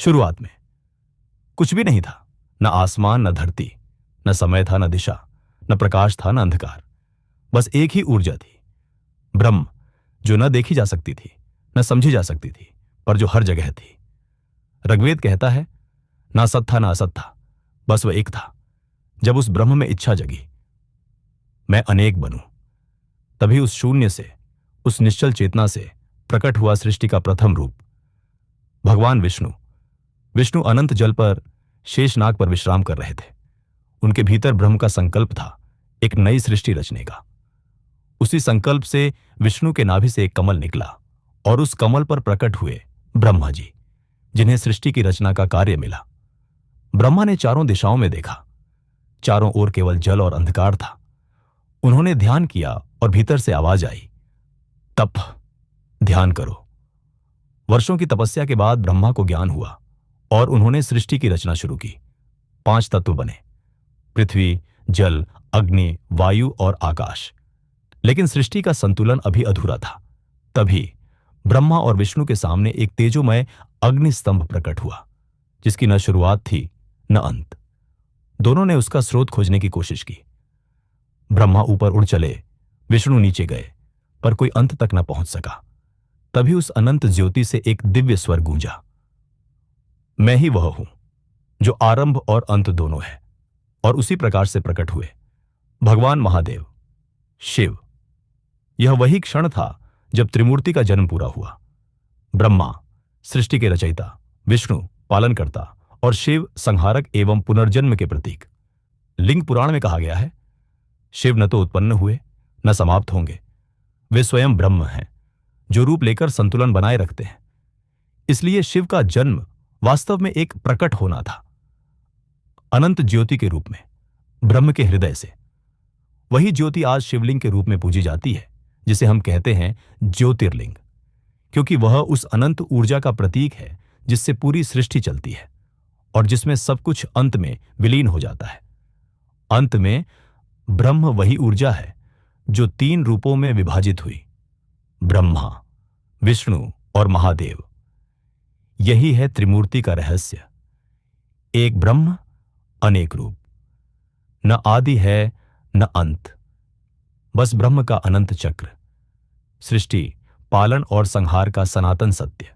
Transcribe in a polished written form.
शुरुआत में कुछ भी नहीं था। न आसमान, न धरती, न समय था, न दिशा, न प्रकाश था, न अंधकार। बस एक ही ऊर्जा थी, ब्रह्म, जो न देखी जा सकती थी, न समझी जा सकती थी, पर जो हर जगह थी। ऋग्वेद कहता है, ना सत था, ना असत था, बस वह एक था। जब उस ब्रह्म में इच्छा जगी, मैं अनेक बनूं, तभी उस शून्य से, उस निश्चल चेतना से प्रकट हुआ सृष्टि का प्रथम रूप, भगवान विष्णु। विष्णु अनंत जल पर शेषनाग पर विश्राम कर रहे थे। उनके भीतर ब्रह्म का संकल्प था, एक नई सृष्टि रचने का। उसी संकल्प से विष्णु के नाभि से एक कमल निकला और उस कमल पर प्रकट हुए ब्रह्मा जी, जिन्हें सृष्टि की रचना का कार्य मिला। ब्रह्मा ने चारों दिशाओं में देखा, चारों ओर केवल जल और अंधकार था। उन्होंने ध्यान किया और भीतर से आवाज आई, तप, ध्यान करो। वर्षों की तपस्या के बाद ब्रह्मा को ज्ञान हुआ और उन्होंने सृष्टि की रचना शुरू की। 5 तत्व बने, पृथ्वी, जल, अग्नि, वायु और आकाश। लेकिन सृष्टि का संतुलन अभी अधूरा था। तभी ब्रह्मा और विष्णु के सामने एक तेजोमय अग्नि स्तंभ प्रकट हुआ, जिसकी न शुरुआत थी न अंत। दोनों ने उसका स्रोत खोजने की कोशिश की। ब्रह्मा ऊपर उड़ चले, विष्णु नीचे गए, पर कोई अंत तक न पहुंच सका। तभी उस अनंत ज्योति से एक दिव्य स्वर गूंजा, मैं ही वह हूं जो आरंभ और अंत दोनों है। और उसी प्रकार से प्रकट हुए भगवान महादेव, शिव। यह वही क्षण था जब त्रिमूर्ति का जन्म पूरा हुआ। ब्रह्मा सृष्टि के रचयिता, विष्णु पालनकर्ता और शिव संहारक एवं पुनर्जन्म के प्रतीक। लिंग पुराण में कहा गया है, शिव न तो उत्पन्न हुए न समाप्त होंगे, वे स्वयं ब्रह्म हैं, जो रूप लेकर संतुलन बनाए रखते हैं। इसलिए शिव का जन्म वास्तव में एक प्रकट होना था, अनंत ज्योति के रूप में, ब्रह्म के हृदय से। वही ज्योति आज शिवलिंग के रूप में पूजी जाती है, जिसे हम कहते हैं ज्योतिर्लिंग, क्योंकि वह उस अनंत ऊर्जा का प्रतीक है जिससे पूरी सृष्टि चलती है और जिसमें सब कुछ अंत में विलीन हो जाता है। अंत में ब्रह्म वही ऊर्जा है जो 3 रूपों में विभाजित हुई, ब्रह्मा, विष्णु और महादेव। यही है त्रिमूर्ति का रहस्य, एक ब्रह्म अनेक रूप। न आदि है न अंत, बस ब्रह्म का अनंत चक्र, सृष्टि, पालन और संहार का सनातन सत्य।